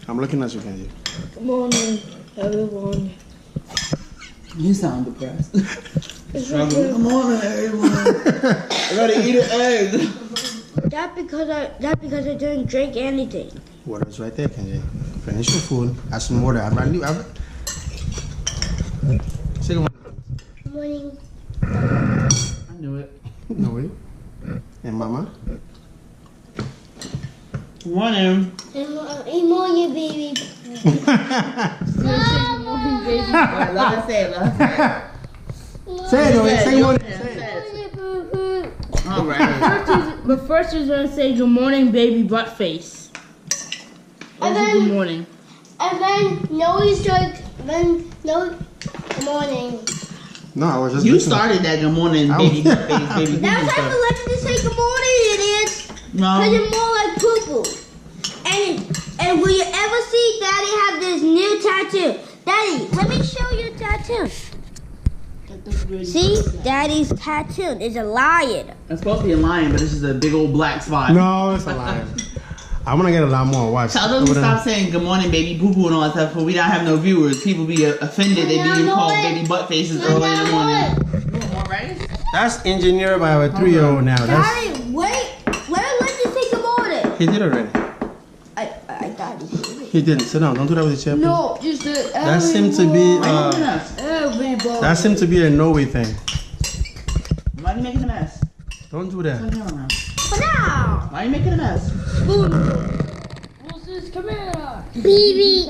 I'm looking at you, Kenji. Good morning, everyone. You sound depressed. Good morning, everyone. I gotta eat an egg. That's because I didn't drink anything. Water's right there, Kenji. Finish your food. Add some water. Say good morning. Good morning. I knew it. No way. And Mama? Good morning. Good morning, baby. Good morning, baby. Right, let her say it. Let her Say it, Noe. Say good morning. Say Say it. it. All right. But first he's gonna say good morning, baby butt face. And then Good morning. And then Noe's like, good morning. No, I was just You listening. started that good morning, baby butt face, baby Now boo it's time stuff. to let me say good morning, idiots. No. Because you're more like poo-poo. And will you ever see Daddy have this new tattoo? Daddy, let me show you a tattoo. See? Daddy's tattoo is a lion. It's supposed to be a lion, but it's just a big old black spot. No, it's a lie. I'm gonna get a lot more. Watch. Tell them to stop saying good morning, baby boo boo and all that stuff, but we don't have no viewers. People be offended. They be called baby butt faces early in the morning. You want more rice? That's engineered by a 3-year-old now. That's, Daddy, wait. Let me say good morning. he did already. I thought he did it. He didn't. Sit down. Don't do that with the chair. Please. No, just the That seemed to be everybody. that seemed to be a Noe thing. Why are you making a mess? Don't do that. Turn the camera around. For now. Why are you making a mess? Come here. Baby.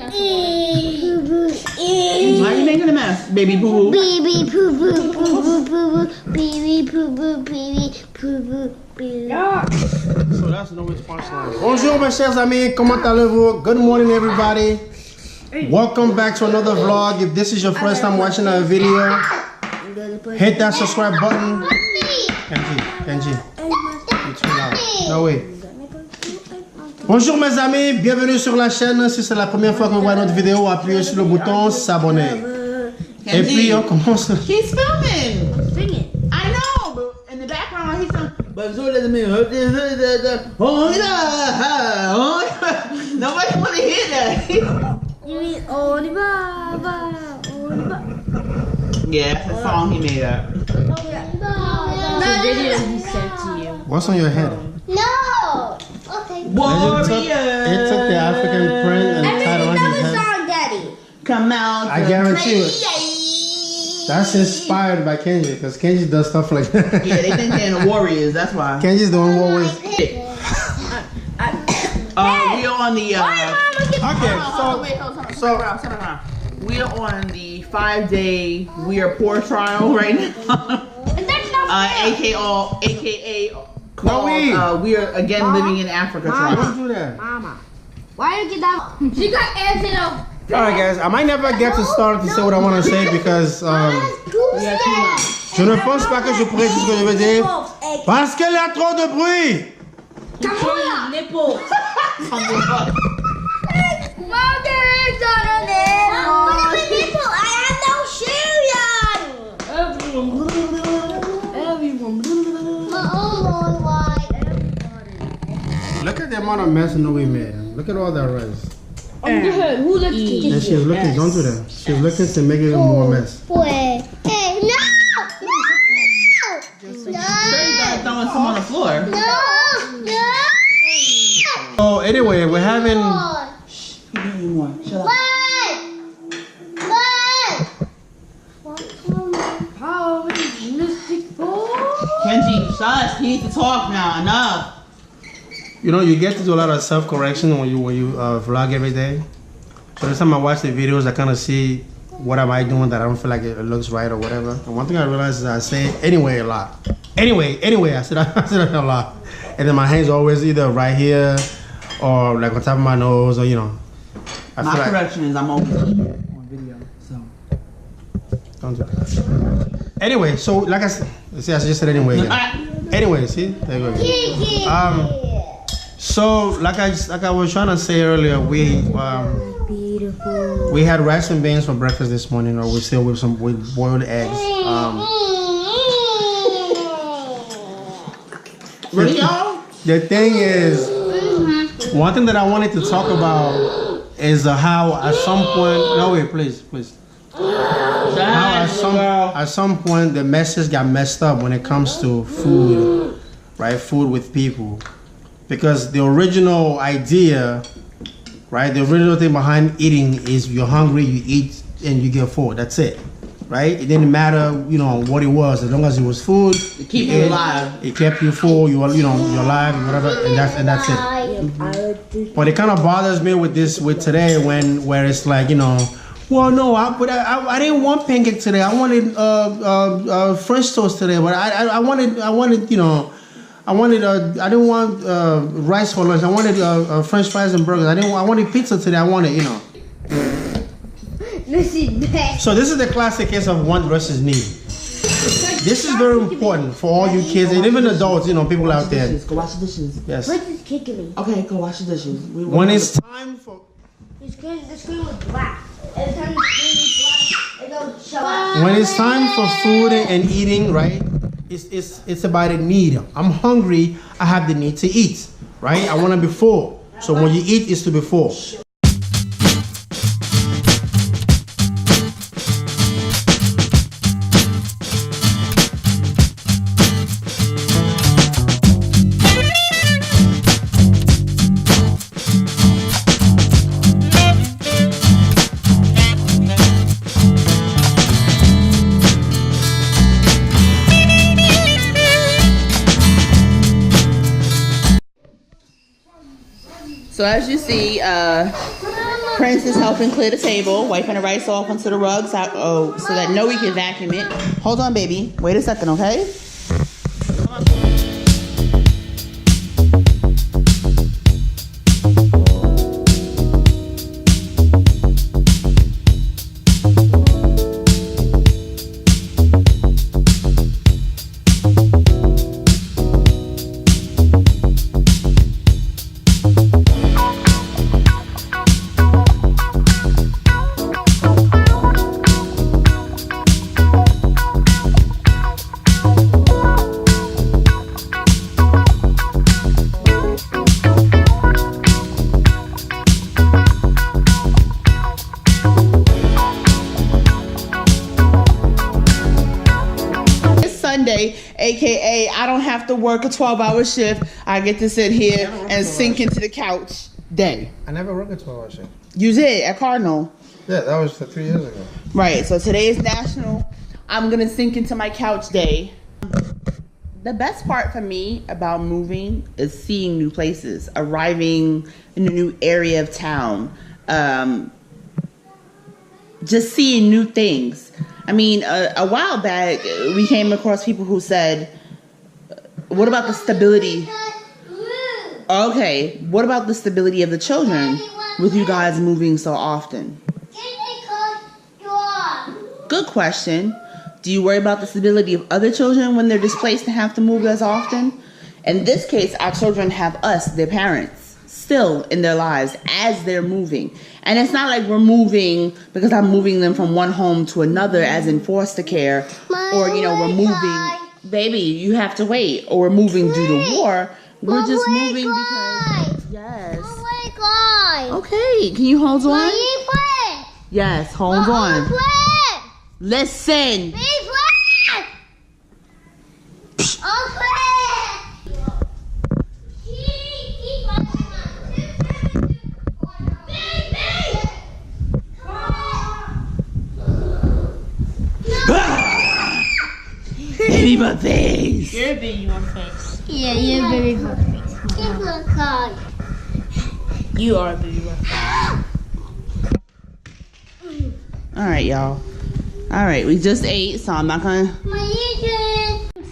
Why are you making a mess, baby boo boo? Baby poo poo poo poo poo baby poo poo baby poo poo baby. So that's Noe's punchline. Bonjour mes chers amis, comment allez-vous? Good morning everybody. Welcome back to another vlog. If this is your first time watching our video, hit that subscribe button. Kenji, you're too loud. No way. Bonjour mes amis, bienvenue sur la chaîne. Si c'est la première fois que vous voyez notre vidéo, appuyez sur le bouton s'abonner. Et puis on commence. He's filming. Sing it. I know, but in the background he's filming. But so doesn't mean nobody want to hear that. You mean only baba, only baba. Yeah, that's a song he made up. The video he sent to you. What's on your head? No. Okay. Warrior. It took the African print and tied on his Another head. song, Daddy. Come out. I guarantee you. That's inspired by Kenji, because Kenji does stuff like that. Yeah, they think they're the Warriors. That's why. Kenji's the one who always. We are on the. Okay, so we are on the 5-day We Are Poor trial right now. AKA called We Are Again Living in Africa trial. Don't do that. Mama. Why you get that? She got answered up. Alright guys, I might never get to start to say what I want to say because je ne pense pas que je pourrais dire ce que je veux dire parce qu'il y a trop de bruit. Control nipples. I have no shoes on. Everyone. My own white. Look at the amount of mess Noe made. Look at all that rice. Good. Who looks And she's looking, don't do that. She's looking to make it even more mess. Wait. Hey, no! Sure, you gotta throwing some on the floor. No! So anyway, we're having. Shut up. Kenji, shush. He needs to talk now. Enough. You know, you get to do a lot of self-correction when you vlog every day. So every time I watch the videos, I kind of see what am I doing that I don't feel like it looks right or whatever. And one thing I realized is I say anyway a lot. Anyway, I said it a lot. And then my hands are always either right here or like on top of my nose or, you know. My correction is I'm always eating on video. So Don't do that. Anyway, so like I said, see, I just said anyway. Anyway, see, there you go. So like I was trying to say earlier, we had rice and beans for breakfast this morning, or we still with boiled eggs. Really, y'all? The thing is, one thing that I wanted to talk about is how at some point, no wait, please. How at some point the message got messed up when it comes to food, right? Food with people, because the original idea, right? The original thing behind eating is you're hungry, you eat, and you get full. That's it, right? It didn't matter, what it was, as long as it was food. It kept you alive. It kept you full. You're alive, whatever, and that's it. But it kind of bothers me with today where it's like, well, no, I didn't want pancake today. I wanted French toast today, but I wanted I didn't want rice for lunch. I wanted French fries and burgers. I wanted pizza today. I wanted, So this is the classic case of want versus need. This is very important for all you kids and even adults, people out there. Go wash the dishes. Yes. What's this kicking me? Okay, go wash the dishes. When it's time for... It's because the screen was black. Every time the screen was black, it don't show up. When it's time for food and eating, right? It's about a need. I'm hungry. I have the need to eat, right? I want to be full. So when you eat, it's to be full. So as you see, Prince is helping clear the table, wiping the rice off onto the rugs, so that Noe can vacuum it. Hold on, baby. Wait a second, okay? AKA I don't have to work a 12-hour shift. I get to sit here and sink into the couch day. I never worked a 12-hour shift. You did at Cardinal. Yeah, that was 3 years ago. Right, so today is National I'm gonna sink into my couch day. The best part for me about moving is seeing new places, arriving in a new area of town, just seeing new things. I mean, a while back, we came across people who said, what about the stability? Okay, what about the stability of the children with you guys moving so often? Good question. Do you worry about the stability of other children when they're displaced and have to move as often? In this case, our children have us, their parents, still in their lives as they're moving. And it's not like we're moving because I'm moving them from one home to another as in foster care, or, we're moving, baby, you have to wait, or we're moving due to war. We're just moving because, yes. Okay, can you hold on? Yes, hold on. Listen. Baby butt face. You're a baby butt face. Yeah, you're a baby butt face. You are a baby butt face. Alright, y'all. Alright, we just ate, so I'm not gonna...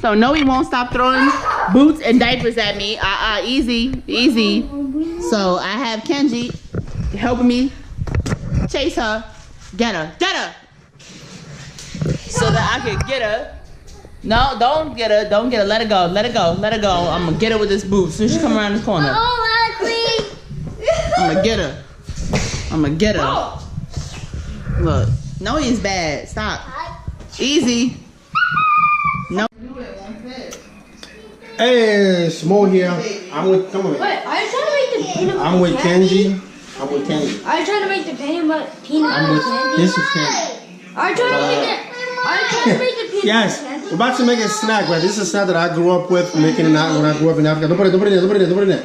So Noe won't stop throwing boots and diapers at me. Easy, easy. So I have Kenji helping me chase her. Get her, get her. so that I can get her. No, don't get her. Don't get her. Let her go. Let her go. Let her go. I'm gonna get her with this boot. As soon as she come around the corner. Oh, ugly. I'm gonna get her. I'm gonna get her. Look. No, he's bad. Stop. Easy. No. Hey, Smo here. I'm with, come on. Wait, are you trying to make the peanut butter I'm with candy? Kenji. I'm with Kenji. Are you trying to make the peanut butter I'm with, candy? this is Kenji. Are you trying to make it? Are you trying to make the peanut Yes, butter candy? we're about to make a snack, but this is a snack that I grew up with making when I grew up in Africa. Don't put it there.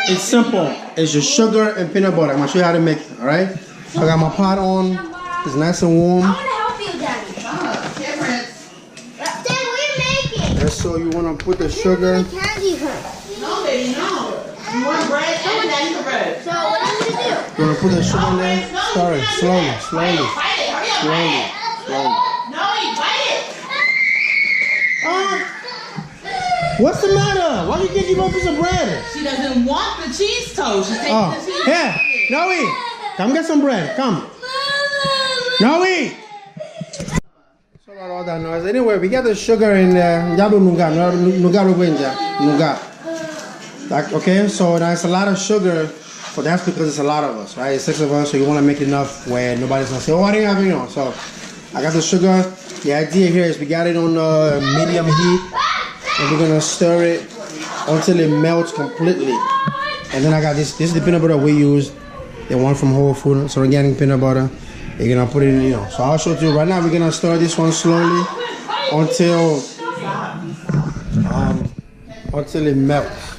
It's simple. It's just sugar and peanut butter. I'm gonna show you how to make it, alright? I got my pot on. It's nice and warm. I want to help you, Daddy. Dad, what are you making? And so you wanna put the sugar. Candy first. No, baby, no. You want bread and then bread. So what are you gonna do? You wanna put the sugar in there. Stir it slowly. Bite it. Hurry up, bite it. No, you bite it. What's the matter? Why do you think you want a piece of bread? She doesn't want the cheese toast. She's taking the cheese Here, Noe, come get some bread. Come. Noe. Sorry about all that noise. Anyway, we got the sugar in there. Nougat. Like, okay, so that's a lot of sugar, but that's because it's a lot of us, right? It's 6 of us, so you want to make enough where nobody's gonna say, oh, I didn't have it, So I got the sugar. The idea here is we got it on medium heat, and we're gonna stir it until it melts completely. And then I got this. This is the peanut butter we use. The one from Whole Foods. So organic peanut butter. You're gonna put it in, So I'll show you right now. We're gonna stir this one slowly until it melts.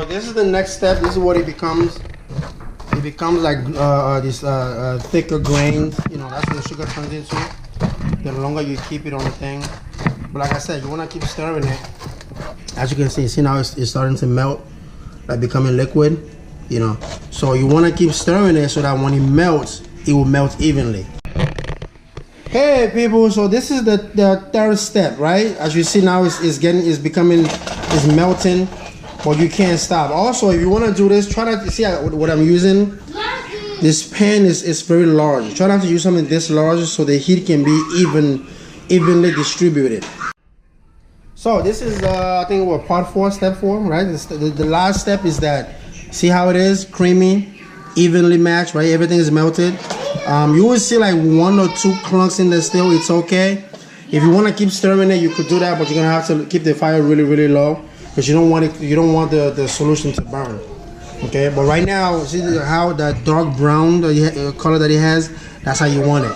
This is the next step. This is what it becomes. It becomes like this thicker grains. That's what the sugar turns into. The longer you keep it on the thing. But like I said, you want to keep stirring it. As you can see now it's starting to melt, like becoming liquid. So you want to keep stirring it so that when it melts, it will melt evenly. Hey people, so this is the third step, right? As you see now, it's melting. But you can't stop. Also, if you want to do this, try not to see what I'm using. This pan is very large. Try not to use something this large so the heat can be evenly distributed. So this is I think what, part 4, step 4, right? The last step is that, see how it is creamy, evenly matched, right? Everything is melted. You will see like 1 or 2 clumps in there still. It's okay. If you want to keep stirring it, you could do that, but you're gonna have to keep the fire really, really low. Because you don't want the solution to burn. Okay, but right now, see how that dark brown color that it has, that's how you want it.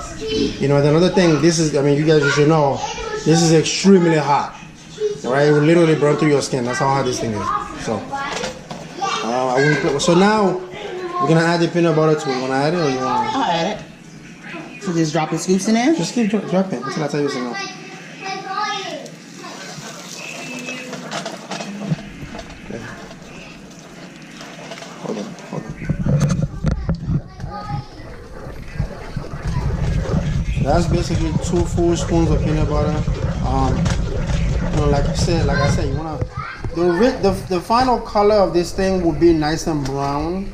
Another thing, this is, you guys should know, this is extremely hot. All right, it will literally burn through your skin. That's how hot this thing is. So now we're gonna add the peanut butter to it. You wanna add it or you wanna? I'll add it. So just drop the scoops in there? Just keep dropping until I tell you something. Hold on. That's basically 2 full spoons of peanut butter. Like I said, you wanna the final color of this thing will be nice and brown,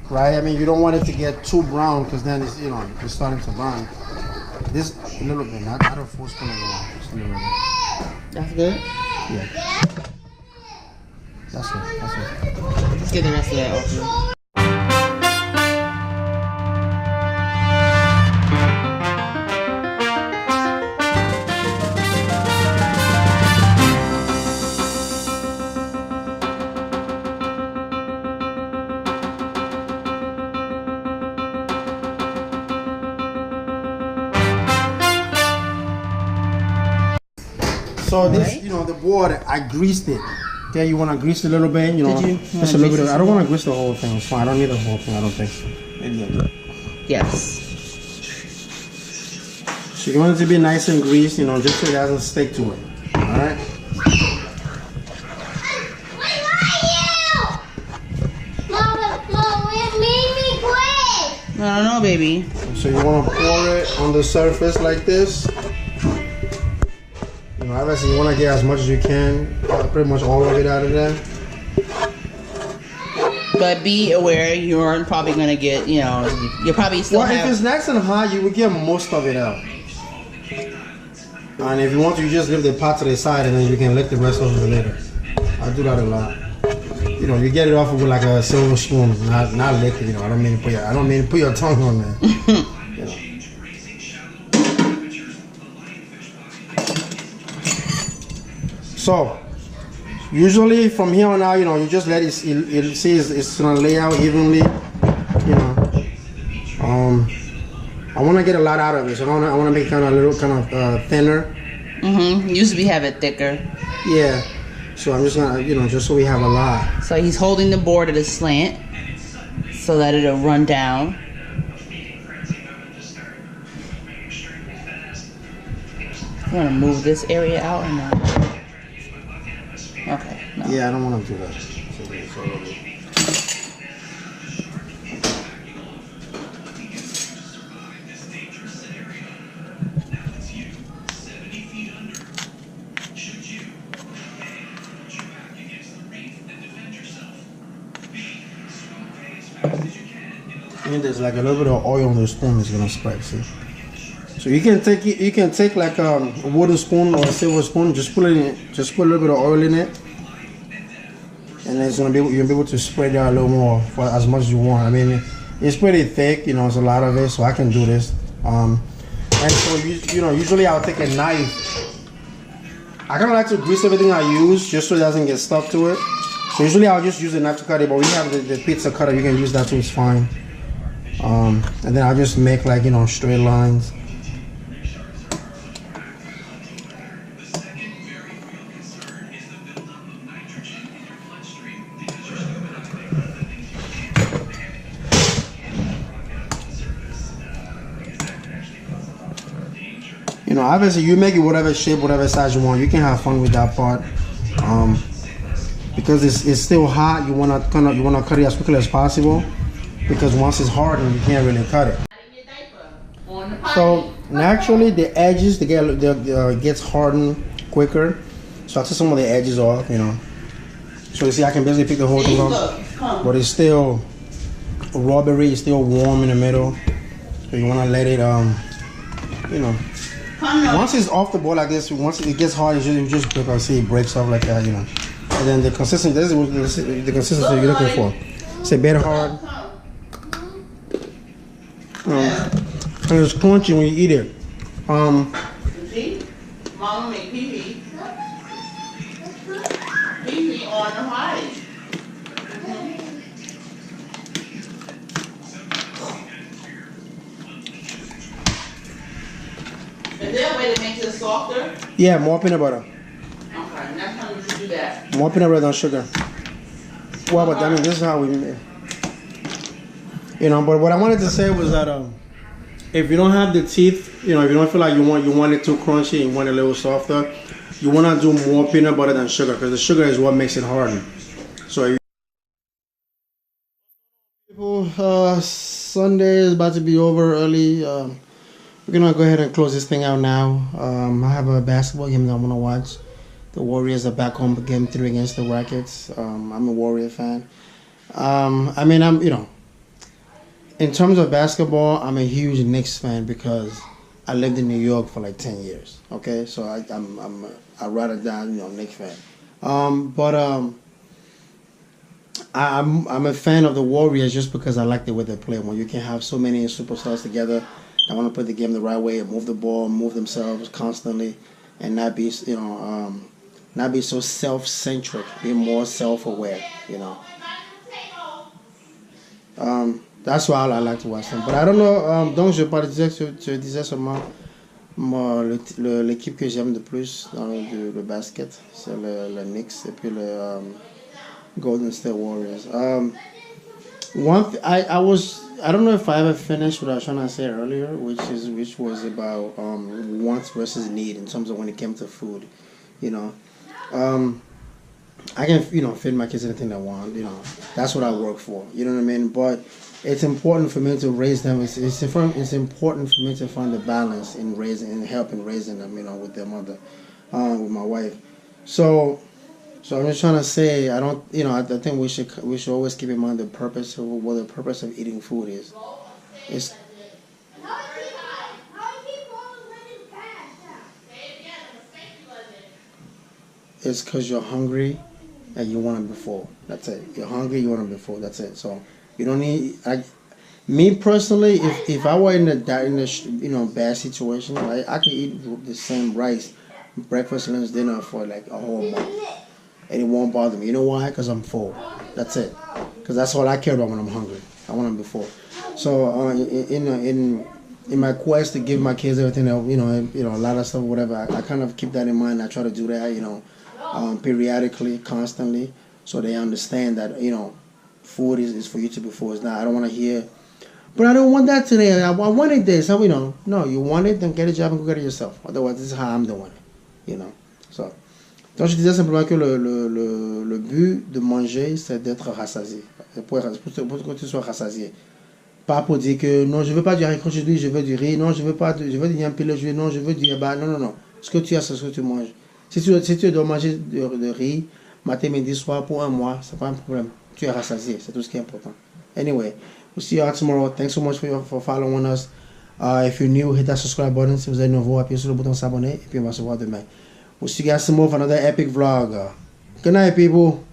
right? You don't want it to get too brown because then it's it's starting to burn. This a little bit, not a full spoon of oil, just a little bit. That's good. Yeah. That's it. Let's get the rest of that off. So this, the board, I greased it. Okay, you want to grease it a little bit, you know, just a little bit. I don't want to grease the whole thing. It's fine. I don't need the whole thing. I don't think. Maybe a bit. Yes. So you want it to be nice and greased, you know, just so it doesn't stick to it. All right. I don't know, baby. So you want to pour it on the surface like this. You know, obviously you want to get as much as you can, pretty much all of it out of there. But be aware, you're probably gonna get, you know, you're probably still. Well, if it's nice and hot, you will get most of it out. And if you want to, you just leave the pot to the side, and then you can lick the rest of it later. I do that a lot. You know, you get it off with like a silver spoon, not lick it. You know, I don't mean to put your tongue on there. You know. So, usually from here on out, you know, you just let it see it's gonna lay out evenly. You know, I want to get a lot out of it, so I want to make it kind of a little thinner. Used to have it thicker. Yeah. So I'm just gonna, you know, just so we have a lot. So he's holding the board at a slant so that it'll run down. You want to move this area out or not? Okay. No. Yeah, I don't want to do that. And there's like a little bit of oil on the spoon is gonna spread. See, so you can take it. You can take like a wooden spoon or a silver spoon. Just put it in. Just put a little bit of oil in it, and it's gonna be. You'll be able to spread it out a little more for as much as you want. I mean, it's pretty thick. You know, it's a lot of it, so I can do this. And so you know, usually I'll take a knife. I kind of like to grease everything I use just so it doesn't get stuck to it. So usually I'll just use a knife to cut it, but we have the pizza cutter. You can use that too. It's fine. And then I'll just make like, you know, straight lines. You know, obviously you make it whatever shape, whatever size you want. You can have fun with that part. Because it's still hot, you wanna cut it as quickly as possible. Because once it's hardened, you can't really cut it. So naturally, the edges gets hardened quicker. So I took some of the edges off, you know. So you see, I can basically pick the whole thing off, but it's still rubbery. It's still warm in the middle. So you want to let it, you know. Once it's off the board like this, once it gets hard, you just break off. See, it breaks off like that, you know. And then the consistency. This is the consistency you're looking for. It's a bit hard. And it's crunchy when you eat it. See? Mama make pee-pee. Pee-pee on the white. Is there a way to make this softer? Yeah, more peanut butter. Okay, next time you should do that. More peanut butter than sugar. Well, but I mean, this is how we make it. You know, but what I wanted to say was that if you don't have the teeth, you know, if you don't feel like you want it too crunchy and you want it a little softer, you want to do more peanut butter than sugar, because the sugar is what makes it harden. So if people, Sunday is about to be over early. We're gonna go ahead and close this thing out now. I have a basketball game that I want to watch. The Warriors are back home, game 3 against the Rockets. I'm a Warrior fan. I mean, you know, in terms of basketball, I'm a huge Knicks fan because I lived in New York for like 10 years. Okay, so I rather down, you know, Knicks fan. I'm a fan of the Warriors just because I like the way they play. When you can have so many superstars together, I want to play the game the right way, move the ball, move themselves constantly, and not be, you know, not be so self-centric, be more self-aware, you know. That's why I like to watch them. But I don't know, donc je parle, tu disais seulement, Moi, l'équipe que j'aime le plus dans le basket, c'est le Knicks et puis le Golden State Warriors. I don't know if I ever finished what I was trying to say earlier, which was about wants versus need in terms of when it came to food. You know, I can feed my kids anything they want. That's what I work for. You know what I mean? But it's important for me to raise them. It's important for me to find the balance in helping raising them. With their mother, with my wife. So I'm just trying to say I don't. I think we should always keep in mind the purpose of what the purpose of eating food is. It's because you're hungry and you want it before. That's it. You're hungry, you want it before. That's it. So you don't need. Me personally, if I were in a bad situation, right, I could eat the same rice, breakfast, lunch, dinner for like a whole month, and it won't bother me. You know why? Because I'm full. That's it. Because that's all I care about when I'm hungry. I want them before. So in my quest to give my kids everything, a lot of stuff, whatever, I kind of keep that in mind. I try to do that, periodically, constantly, so they understand that food is for you to be full. It's not. I don't want to hear, but I don't want that today. I wanted this. No, you want it, then get a job and go get it yourself. Otherwise, this is how I'm doing it. So. Donc je disais simplement que le but de manger, c'est d'être rassasié. Pour que tu sois rassasié. Pas pour dire que non, je veux pas du haricot aujourd'hui, je veux du riz, non, je veux du yampil aujourd'hui, non, je veux du yaba. Non. Ce que tu as, c'est ce que tu manges. Si tu dois manger de riz, matin, midi, soir, pour un mois, c'est pas un problème. Tu es rassasié, c'est tout ce qui est important. Anyway, we'll see you all tomorrow. Thanks so much for following us. If you're new, hit that subscribe button. Si vous êtes nouveau, appuyez sur le bouton s'abonner et puis on va se voir demain. We'll see you guys tomorrow for another epic vlog. Good night, people.